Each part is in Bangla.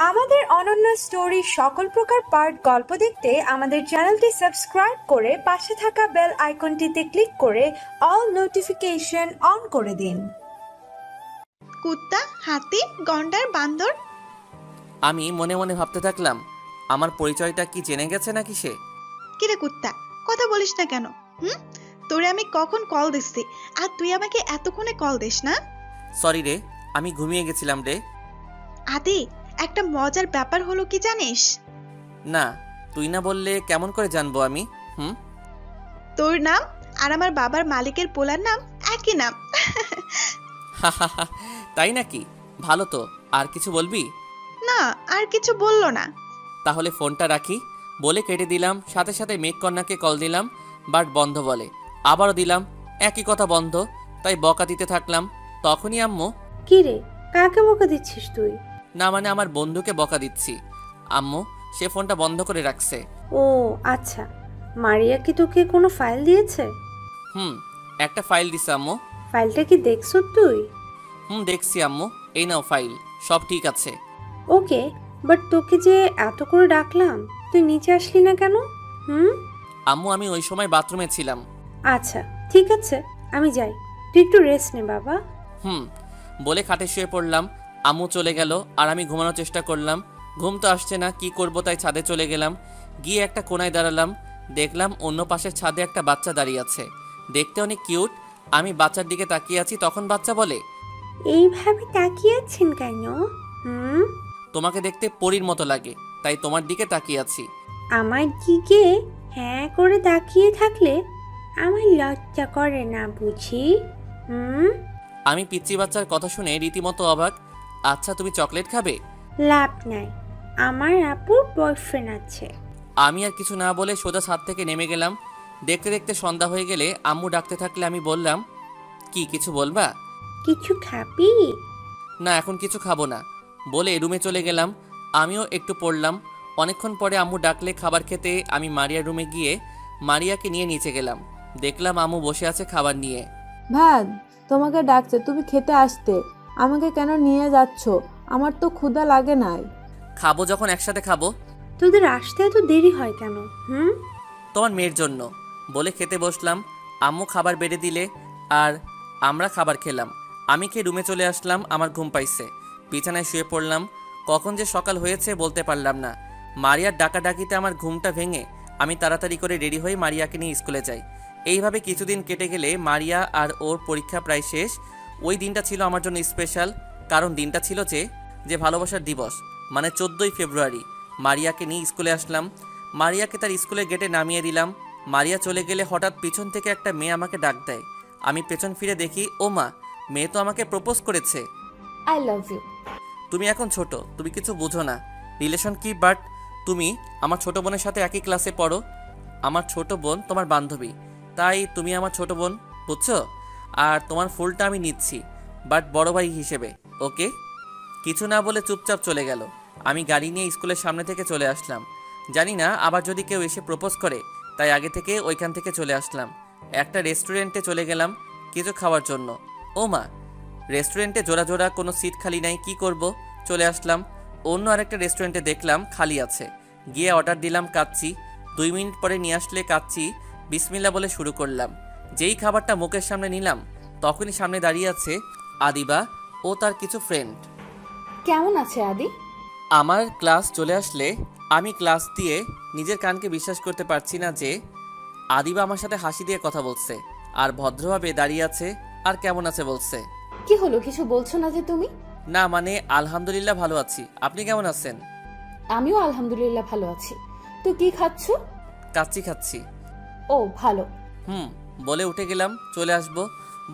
আমাদের অনন্য স্টোরি সকল প্রকার পার্ট গল্প দেখতে আমাদের চ্যানেলটি সাবস্ক্রাইব করে পাশে থাকা বেল আইকনটিতে ক্লিক করে অল নোটিফিকেশন অন করে দিন। কুত্তা, হাতি, গন্ডার, বান্দর। আমি মনে মনে ভাবতে থাকলাম, আমার পরিচয়টা কি জেনে গেছে নাকি সে? কিরে কুত্তা, কথা বলিস না কেন? তোরে আমি কখন কল দিচ্ছি, আর তুই আমাকে এতক্ষণে কল দিস না? সরি রে, আমি ঘুমিয়ে গেছিলাম রে। আদি, একটা মজার ব্যাপার হলো কি জানিস? না, তুই না বললে কেমন করে জানবো আমি? তোর নাম আর আমার বাবার মালিকের পোলার নাম একই নাম। তাই নাকি? ভালো তো। আর কিছু বলবি? না, আর কিছু বললো না। তাহলে ফোনটা রাখি বলে কেটে দিলাম। সাথে সাথে মেঘকন্যাকে কল দিলাম, বাট বন্ধ বলে। আবারও দিলাম, একই কথা বন্ধ। তাই বকা দিতে থাকলাম। তখনই আম্মু। কি রে, কাকে বকা দিচ্ছিস তুই? না মানে আমার বন্ধুকে বকা দিচ্ছি। আম্মু সে ফোনটা বন্ধ করে রাখছে। ও আচ্ছা, মারিয়া কি তোকে কোনো ফাইল দিয়েছে? একটা ফাইল দিছে আম্মু। ফাইলটা কি দেখছ তুই? দেখছি আম্মু, এই নাও ফাইল, সব ঠিক আছে। ওকে, বাট তোকে যে এত করে ডাকলাম, তুই নিচে আসলি না কেন? আম্মু আমি ওই সময় বাথরুমে ছিলাম। আচ্ছা ঠিক আছে, আমি যাই, তুই একটু রেস্ট নে বাবা। বলে খাটে শুয়ে পড়লাম। আম্মু চলে গেল আর আমি ঘুমানোর চেষ্টা করলাম। ঘুম তো আসছে না, কি করব তাই ছাদে চলে গেলাম। গিয়ে একটা কোণায় দাঁড়ালাম। দেখলাম অন্য পাশের ছাদে একটা বাচ্চা দাঁড়িয়ে আছে, দেখতে অনেক কিউট। আমি বাচ্চার দিকে তাকিয়ে আছি, তখন বাচ্চা বলে, এইভাবে তাকিয়ে আছেন কেন? তোমাকে দেখতে পরীর মতো লাগে, তাই তোমার দিকে তাকিয়ে আছি। আমার দিকে হ্যাঁ করে তাকিয়ে থাকলে আমার লজ্জা করে না বুঝি? আমি পিচ্চি বাচ্চার কথা শুনে রীতিমতো অবাক। আচ্ছা তুমি চকলেট খাবে? লাভ নাই, আমার আপুর বয়ফ্রেন্ড আছে। আমি আর কিছু না বলে সোজা ছাদ থেকে নেমে গেলাম। দেখতে দেখতে সন্ধ্যা হয়ে গেলে আম্মু ডাকতে থাকলে আমি বললাম, কি কিছু বলবা? কিছু খাবি? না এখন কিছু খাবো না বলে রুমে চলে গেলাম। আমিও একটু পড়লাম। অনেকক্ষণ পরে আম্মু ডাকলে খাবার খেতে আমি মারিয়ার রুমে গিয়ে মারিয়াকে নিয়ে নিচে গেলাম। দেখলাম আম্মু বসে আছে খাবার নিয়ে। ভাত, তোমাকে ডাকছে, তুমি খেতে আসতে। আমাকে কেন নিয়ে যাচ্ছ? আমার তো ক্ষুধা লাগে নাই। খাবো যখন একসাথে খাবো। তোদের আসতে এত দেরি হয় কেন? তোমার মেয়ের জন্য বলে খেতে বসলাম। আম্মু খাবার বেড়ে দিলে আর আমরা খাবার খেলাম। আমি খেয়ে রুমে চলে আসলাম। আমার ঘুম পাইছে, বিছানায় শুয়ে পড়লাম। কখন যে সকাল হয়েছে বলতে পারলাম না। মারিয়ার ডাকাডাকিতে আমার ঘুমটা ভেঙে আমি তাড়াতাড়ি করে রেডি হয়ে মারিয়াকে নিয়ে স্কুলে যাই। এইভাবে কিছুদিন কেটে গেলে মারিয়া আর ওর পরীক্ষা প্রায় শেষ। ওই দিনটা ছিল আমার জন্য স্পেশাল, কারণ দিনটা ছিল যে ভালোবাসার দিবস, মানে 14ই ফেব্রুয়ারি। মারিয়াকে নিয়ে স্কুলে আসলাম। মারিয়াকে তার স্কুলের গেটে নামিয়ে দিলাম। মারিয়া চলে গেলে হঠাৎ পিছন থেকে একটা মেয়ে আমাকে ডাক দেয়। আমি পেছন ফিরে দেখি, ও মা, মেয়ে তো আমাকে প্রপোজ করেছে। I love you. তুমি এখন ছোট, তুমি কিছু বুঝো না রিলেশন কি, বাট তুমি আমার ছোট বোনের সাথে একই ক্লাসে পড়ো। আমার ছোট বোন তোমার বান্ধবী, তাই তুমি আমার ছোট বোন, বুঝছো? আর তোমার ফুলটা আমি নিচ্ছি, বাট বড় ভাই হিসেবে, ওকে? কিছু না বলে চুপচাপ চলে গেল। আমি গাড়ি নিয়ে স্কুলের সামনে থেকে চলে আসলাম। জানি না আবার যদি কেউ এসে প্রপোজ করে, তাই আগে থেকে ওইখান থেকে চলে আসলাম। একটা রেস্টুরেন্টে চলে গেলাম কিছু খাওয়ার জন্য। ও মা, রেস্টুরেন্টে জোড়া জোড়া কোনো সিট খালি নাই, কি করব? চলে আসলাম। অন্য আরেকটা রেস্টুরেন্টে দেখলাম খালি আছে, গিয়ে অর্ডার দিলাম কাচ্চি। 2 মিনিট পরে নিয়ে আসলে কাচ্চি। বিসমিল্লা বলে শুরু করলাম। যেই খাবারটা মুখের সামনে নিলাম, তখনই সামনে দাঁড়িয়ে আছে আদিবা ও তার কিছু ফ্রেন্ড। কেমন আছে আদি? আমার ক্লাস চলে আসলে আমি ক্লাস দিয়ে নিজের কানকে বিশ্বাস করতে পারছি না যে আদিবা আমার সাথে হাসি দিয়ে কথা বলছে আর ভদ্রভাবে দাঁড়িয়ে আছে আর কেমন আছে বলছে। কি হলো, কিছু বলছো না যে তুমি? না মানে আলহামদুলিল্লাহ ভালো আছি, আপনি কেমন আছেন? আমিও আলহামদুলিল্লাহ ভালো আছি। তো কি খাচ্ছ? কাচ্চি খাচ্ছি। ও ভালো। বলে উঠে গেলাম, চলে আসবো।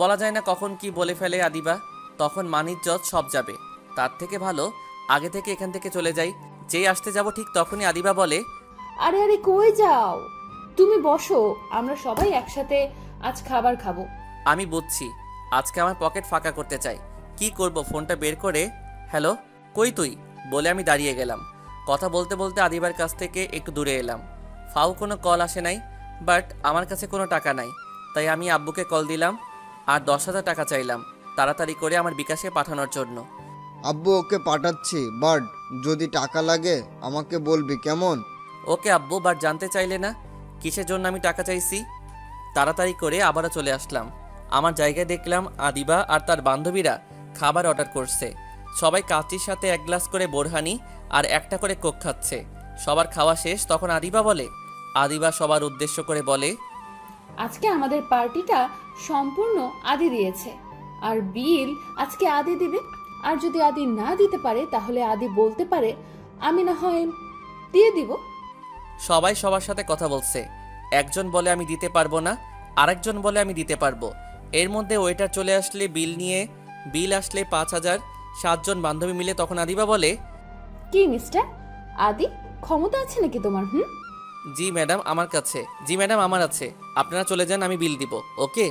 বলা যায় না কখন কি বলে ফেলে আদিবা, তখন মানিজ্জত সব যাবে। তার থেকে ভালো আগে থেকে এখান থেকে চলে যাই। যেই আসতে যাব ঠিক তখনই আদিবা বলে, আরে আরে কই যাও? তুমি বসো, আমরা সবাই একসাথে আজ খাবার খাবো। আমি বুঝছি আজকে আমার পকেট ফাঁকা করতে চাই। কি করব, ফোনটা বের করে, হ্যালো কই তুই বলে আমি দাঁড়িয়ে গেলাম। কথা বলতে বলতে আদিবার কাছ থেকে একটু দূরে এলাম। ফাউ কোনো কল আসে নাই, বাট আমার কাছে কোনো টাকা নাই, তাই আমি আব্বুকে কল দিলাম আর 10,000 টাকা চাইলাম। তাড়াতাড়ি করে আমার বিকাশে পাঠানোর জন্য। আব্বু ওকে পাঠাচ্ছি, বাট যদি টাকা লাগে আমাকে বলবি, কেমন? ওকে আব্বু, বাট জানতে চাইলে না কিসের জন্য আমি টাকা চাইছি? তাড়াতাড়ি করে আবারও চলে আসলাম। আমার জায়গায় দেখলাম আদিবা আর তার বান্ধবীরা খাবার অর্ডার করছে। সবাই কাচির সাথে 1 গ্লাস করে বোরহানি আর একটা করে কোক খাচ্ছে। সবার খাওয়া শেষ, তখন আদিবা সবার উদ্দেশ্য করে বলে, আজকে আমাদের পার্টিটা সম্পূর্ণ আদি দিয়েছে, আর বিল আজকে আদি দিবে। আর যদি আদি না দিতে পারে তাহলে আদি বলতে পারে, আমি না হয় দিয়ে দিব। সবাই সবার সাথে কথা বলছে। একজন বলে আমি দিতে পারবো না, আরেকজন বলে আমি দিতে পারবো। এর মধ্যে ওয়েটার চলে আসলে বিল আসলে 5,000। 7 জন বান্ধবী মিলে তখন আদিবা বলে, কি মিস্টার আদি, ক্ষমতা আছে নাকি তোমার? জি ম্যাডাম আমার আছে, আপনারা চলে যান, আমি বিল দিব। ওকে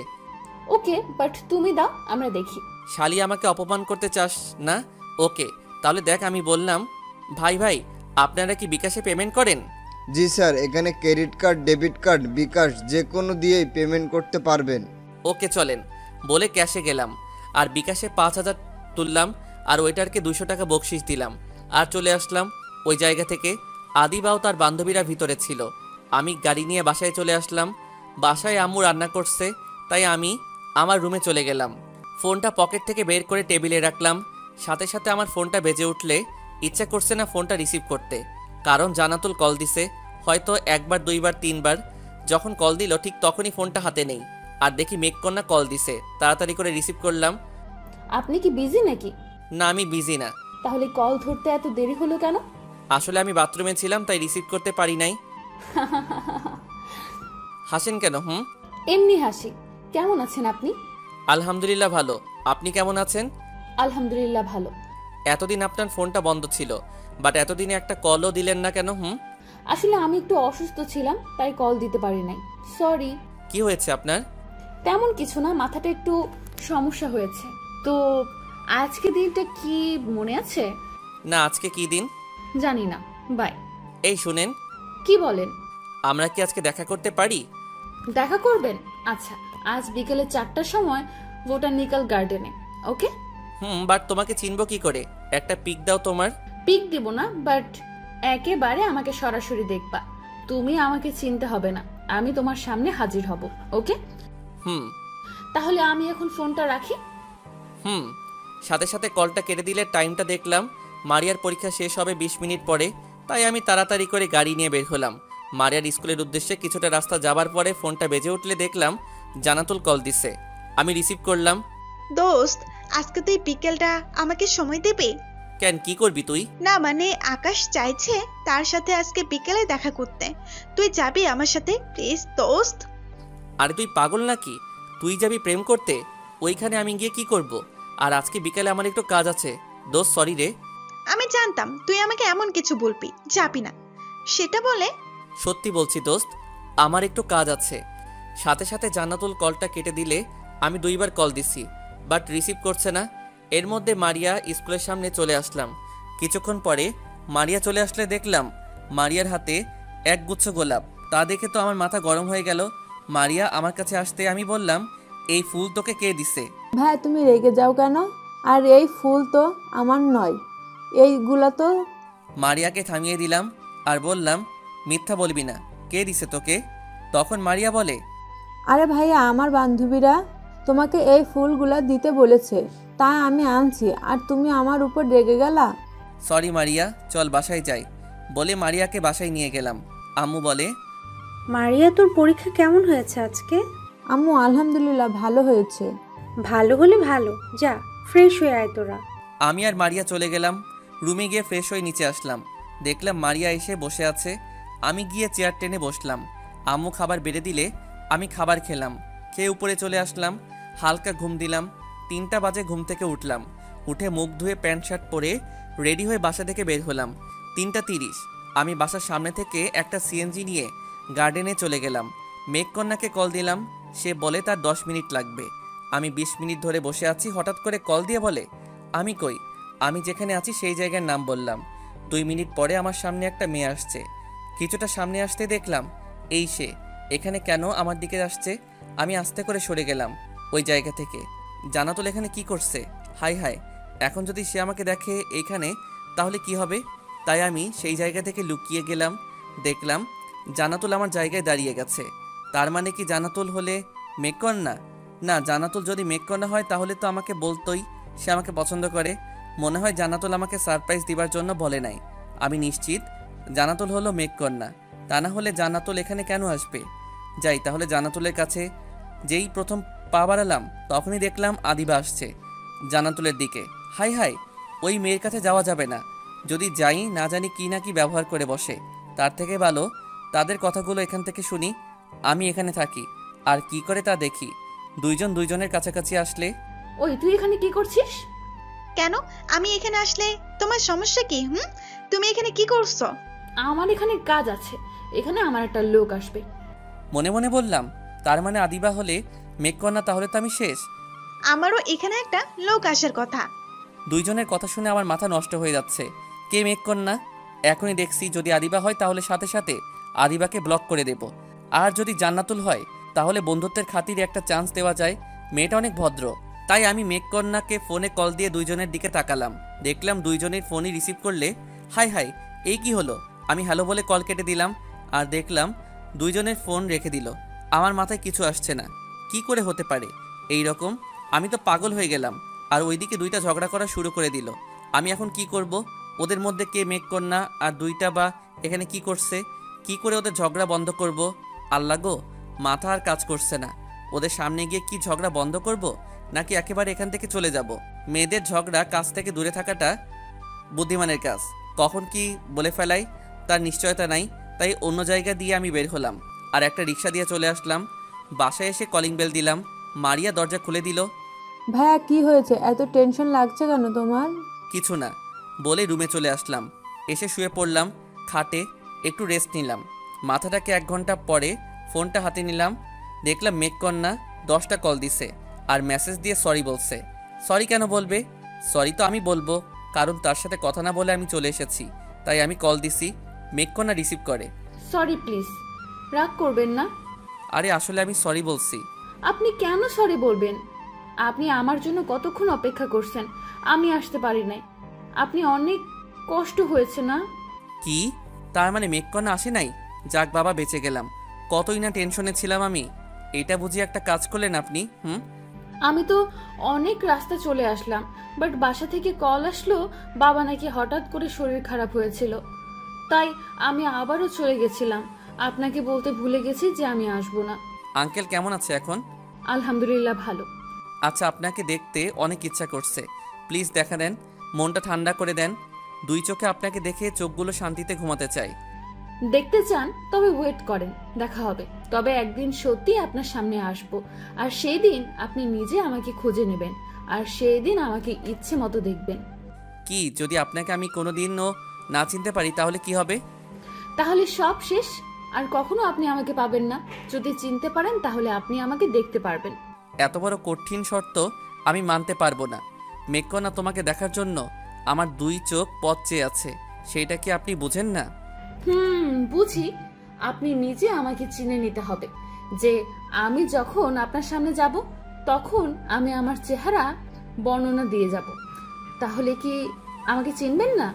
ওকে, বাট তুমি দাও, আমরা দেখি। শালি আমাকে অপমান করতে চাস না? ওকে তাহলে দেখ, আমি বললাম। ভাই আপনারা কি বিকাশে পেমেন্ট করেন? জি স্যার, এখানে ক্রেডিট কার্ড, ডেবিট কার্ড, বিকাশ যে কোনো দিয়েই পেমেন্ট করতে পারবেন। ওকে চলেন বলে ক্যাশে গেলাম আর বিকাশে 5,000 তুললাম আর ওয়েটারকে 200 টাকা বকশিস দিলাম আর চলে আসলাম ওই জায়গা থেকে। আদিবাও তার বান্ধবীরা ভিতরে ছিল। আমি গাড়ি নিয়ে বাসায় চলে আসলাম। বাসায় আম্মু রান্না করছে, তাই আমি আমার রুমে চলে গেলাম। ফোনটা পকেট থেকে বের করে টেবিলে রাখলাম। সাথে সাথে আমার ফোনটা বেজে উঠলে ইচ্ছা করছে না ফোনটা রিসিভ করতে, কারণ জান্নাতুল কল দিছে, হয়তো 1 বার 2 বার 3 বার। যখন কল দিল ঠিক তখনই ফোনটা হাতে নেই আর দেখি মেঘকন্যা কল দিছে। তাড়াতাড়ি করে রিসিভ করলাম। আপনি কি বিজি নাকি? না, আমি বিজি না। তাহলে কল ধরতে এত দেরি হলো কেন? আসলে আমি বাথরুমে ছিলাম, তাই রিসিভ করতে পারি নাই। হাসেন কেন? এমনি হাসি। কেমন আছেন আপনি? আলহামদুলিল্লাহ ভালো। আপনি কেমন আছেন? আলহামদুলিল্লাহ ভালো। এতদিন আপনার ফোনটা বন্ধ ছিল, বাট এতদিনে একটা কলও দিলেন না কেন? আসলে আমি একটু অসুস্থ ছিলাম, তাই কল দিতে পারি নাই। সরি। কি হয়েছে আপনার? তেমন কিছু না, মাথাটা একটু সমস্যা হয়েছে। তো আজকে দিনটা কি মনে আছে? না, আজকে কি দিন জানি না। বাই। এই শুনেন, কি বলেন? আমরা কি আজকে দেখা করতে পারি? দেখা করবেন? আচ্ছা, আজ বিকেলে 4টার সময় বোটানিক্যাল গার্ডেনে। ওকে। বাট তোমাকে চিনবো কি করে? একটা পিক দাও তোমার। পিক দিব না, বাট একেবারে আমাকে সরাসরি দেখবা। তুমি আমাকে চিনতে হবে না, আমি তোমার সামনে হাজির হব। ওকে। তাহলে আমি এখন ফোনটা রাখি। সাথে সাথে কলটা কেটে দিলে টাইমটা দেখলাম মারিয়ার পরীক্ষা শেষ হবে 20 মিনিট পরে, তাই আমি তাড়াতাড়ি করে গাড়ি নিয়ে বের হলাম। মারিয়ার স্কুলের উদ্দেশ্যে কিছুটা রাস্তা যাবার পরে ফোনটা বেজে উঠলে দেখলাম জান্নাতুল কল দিছে। আমি রিসিভ করলাম। দোস্ত, আজকে তুই বিকেলটা আমাকে সময় দেবে? কেন, কি করবি তুই? না মানে আকাশ চাইছে তার সাথে আজকে বিকেলে দেখা করতে। তুই যাবি আমার সাথে প্লিজ দোস্ত? আরে তুই পাগল নাকি? তুই যাবি প্রেম করতে? ওইখানে আমি গিয়ে কি করব? আর আজকে বিকেলে আমার একটু কাজ আছে। দোস্ত সরি রে। আমি জানতাম তুই আমাকে এমন কিছু বলবি, যাবি না সেটা বলে। সত্যি বলছি দোস্ত, আমার একটু কাজ আছে। সাথে সাথে জান্নাতুল কলটা কেটে দিলে আমি 2 বার কল দিছি, বাট রিসিভ করছে না। এর মধ্যে মারিয়া স্কুলের সামনে চলে আসলাম। কিছুক্ষণ পরে মারিয়া চলে আসলে দেখলাম মারিয়ার হাতে 1 গুচ্ছ গোলাপ। তা দেখে তো আমার মাথা গরম হয়ে গেল। মারিয়া আমার কাছে আসতে আমি বললাম, এই ফুল তোকে কে দিছে? ভাই তুমি রেগে যাও কেন? আর এই ফুল তো আমার নয়, এইগুলা তো। মারিয়াকে থামিয়ে দিলাম আর বললাম, মিথ্যা বলবি না, কে দিছে তোকে? তখন মারিয়া বলে, আরে ভাইয়া, আমার বান্ধবীরা তোমাকে এই ফুলগুলা দিতে বলেছে, তাই আমি আনছি, আর তুমি আমার উপর রেগে গেলা। সরি মারিয়া, চল বাসায় যাই। বলে মারিয়াকে বাসায় নিয়ে গেলাম। আম্মু বলে, মারিয়া, তোর পরীক্ষা কেমন হয়েছে আজকে? আম্মু আলহামদুলিল্লাহ ভালো হয়েছে। ভালো হলে ভালো, যা ফ্রেশ হয়ে আয় তোরা। আমি আর মারিয়া চলে গেলাম। রুমে গিয়ে ফ্রেশ হয়ে নিচে আসলাম। দেখলাম মারিয়া এসে বসে আছে। আমি গিয়ে চেয়ার টেনে বসলাম। আম্মু খাবার বেড়ে দিলে আমি খাবার খেলাম। খেয়ে উপরে চলে আসলাম। হালকা ঘুম দিলাম। 3টা বাজে ঘুম থেকে উঠলাম। উঠে মুখ ধুয়ে প্যান্ট শার্ট পরে রেডি হয়ে বাসা থেকে বের হলাম। 3টা 30 আমি বাসার সামনে থেকে একটা সিএনজি নিয়ে গার্ডেনে চলে গেলাম। মেঘকন্যাকে কল দিলাম। সে বলে তার 10 মিনিট লাগবে। আমি 20 মিনিট ধরে বসে আছি। হঠাৎ করে কল দিয়ে বলে, আমি কই? আমি যেখানে আছি সেই জায়গার নাম বললাম। 2 মিনিট পরে আমার সামনে একটা মেয়ে আসছে। কিছুটা সামনে আসতে দেখলাম এই সে। এখানে কেন আমার দিকে আসছে? আমি আস্তে করে সরে গেলাম ওই জায়গা থেকে। জান্নাতুল এখানে কি করছে? হাই হাই, এখন যদি সে আমাকে দেখে এইখানে তাহলে কি হবে? তাই আমি সেই জায়গা থেকে লুকিয়ে গেলাম। দেখলাম জান্নাতুল আমার জায়গায় দাঁড়িয়ে গেছে। তার মানে কি জান্নাতুল হলে মেঘকন্যা? না, জান্নাতুল যদি মেঘকন্যা হয় তাহলে তো আমাকে বলতোই সে আমাকে পছন্দ করে। মনে হয় জান্নাতুল আমাকে সারপ্রাইজ দিবার জন্য বলে নাই। আমি নিশ্চিত জান্নাতুল হলো মেঘকন্যা। তা না হলে জান্নাতুল এখানে কেন আসবে? যাই তাহলে জান্নাতুলের কাছে। যেই প্রথম পা বাড়ালাম তখনই দেখলাম আদিবা আসছে জান্নাতুলের দিকে। হাই হাই, ওই মেয়ের কাছে যাওয়া যাবে না। যদি যাই না জানি কি না কি ব্যবহার করে বসে। তার থেকে ভালো তাদের কথাগুলো এখান থেকে শুনি। আমি এখানে থাকি আর কি করে তা দেখি। দুইজন দুইজনের কাছাকাছি আসলে। ওই তুই এখানে কি করছিস? কেন আমি এখানে আসলে তোমার সমস্যা কি? তুমি এখানে কি করছো? আমার এখানে কাজ আছে, এখানে আমার একটা লোক আসবে। মনে মনে বললাম, তার মানে আদিবা হলে মেঘকন্যা, তাহলে তো আমি শেষ। আমারও এখানে একটা লোক আসার কথা। দুইজনের কথা শুনে আমার মাথা নষ্ট হয়ে যাচ্ছে। কে মেঘকন্যা? এখনই দেখছি যদি আদিবা হয় তাহলে সাথে সাথে আদিবাকে ব্লক করে দেব। আর যদি জান্নাতুল হয় তাহলে বন্ধুত্বের খাতিরে একটা চান্স দেওয়া যায়। মেয়েটা অনেক ভদ্র। তাই আমি মেঘকন্যাকে ফোনে কল দিয়ে দুইজনের দিকে তাকালাম। দেখলাম দুইজনের ফোনই রিসিভ করলে। হাই হাই, এই কি হলো? আমি হ্যালো বলে কল কেটে দিলাম আর দেখলাম দুইজনের ফোন রেখে দিল। আমার মাথায় কিছু আসছে না, কি করে হতে পারে এই রকম? আমি তো পাগল হয়ে গেলাম। আর ওইদিকে দুইটা ঝগড়া করা শুরু করে দিল। আমি এখন কি করব? ওদের মধ্যে কে মেঘকন্যা আর দুইটা বা এখানে কি করছে? কি করে ওদের ঝগড়া বন্ধ করব? আল্লাহ গো, মাথা আর কাজ করছে না। ওদের সামনে গিয়ে কি ঝগড়া বন্ধ করব, নাকি একেবারে এখান থেকে চলে যাব? মেয়েদের ঝগড়া কাছ থেকে দূরে থাকাটা বুদ্ধিমানের কাজ। কখন কি বলে ফেলাই তার নিশ্চয়তা নাই। তাই অন্য জায়গা দিয়ে আমি বের হলাম আর একটা রিক্সা দিয়ে চলে আসলাম। বাসায় এসে কলিং বেল দিলাম। মারিয়া দরজা খুলে দিল। ভাইয়া কি হয়েছে? এত টেনশন লাগছে কেন তোমার? কিছু না বলে রুমে চলে আসলাম। এসে শুয়ে পড়লাম খাটে, একটু রেস্ট নিলাম। মাথাটাকে 1 ঘন্টা পরে ফোনটা হাতে নিলাম। দেখলাম মেঘকন্যা 10টা কল দিছে আর মেসেজ দিয়ে সরি বলছে। সরি কেন বলবে? সরি তো আমি বলবো, কারণ তার সাথে কথা না বলে আমি চলে এসেছি। তাই আমি কল দিছি। মেঘকন্যা রিসিভ করে। সরি প্লিজ, রাগ করবেন না। আরে আসলে আমি সরি বলছি। আপনি কেন সরি বলবেন? আপনি আমার জন্য কতক্ষণ অপেক্ষা করছেন, আমি আসতে পারি নাই। আপনি অনেক কষ্ট হয়েছে না? কি? তার মানে মেঘকন্যা আসে নাই? যাক বাবা, বেঁচে গেলাম। কতই না টেনশনে ছিলাম আমি। এটা বুঝি একটা কাজ করলেন আপনি? আমি তো অনেক রাস্তা চলে আসলাম, বাট বাসা থেকে কল আসলো বাবা নাকি হঠাৎ করে শরীর খারাপ হয়েছিল। তাই আমি আবারও চলে গেছিলাম। আপনাকে বলতে ভুলে গেছি যে আমি আসবো না। আঙ্কেল কেমন আছে এখন? আলহামদুলিল্লাহ ভালো। আচ্ছা, আপনাকে দেখতে অনেক ইচ্ছা করছে। প্লিজ দেখা দেন, মনটা ঠান্ডা করে দেন। 2 চোখে আপনাকে দেখে চোখগুলো শান্তিতে ঘুমাতে চাই। দেখতে চান? তবে ওয়েট করেন, দেখা হবে। তবে একদিন সত্যি আপনার সামনে আসব, আর সেই দিন আপনি নিজে আমাকে খুঁজে নেবেন, আর সেই দিন আমাকে ইচ্ছে মতো দেখবেন। কি যদি আপনাকে আমি কোনোদিনও না চিনতে পারি তাহলে কি হবে? তাহলে সব শেষ, আর কখনো আপনি আমাকে পাবেন না। যদি চিনতে পারেন তাহলে আপনি আমাকে দেখতে পারবেন। এত বড় কঠিন শর্ত আমি মানতে পারবো না। মেঘকন্যা, তোমাকে দেখার জন্য আমার 2 চোখ পথ চেয়ে আছে। সেইটা কি আপনি বুঝেন না? বুঝি। আপনি নিজে আমাকে চিনে নিতে হবে যে আমি যখন আপনার সামনে যাব তখন আমি আমার চেহারা বর্ণনা দিয়ে যাব। তাহলে কি আমাকে চিনবেন না?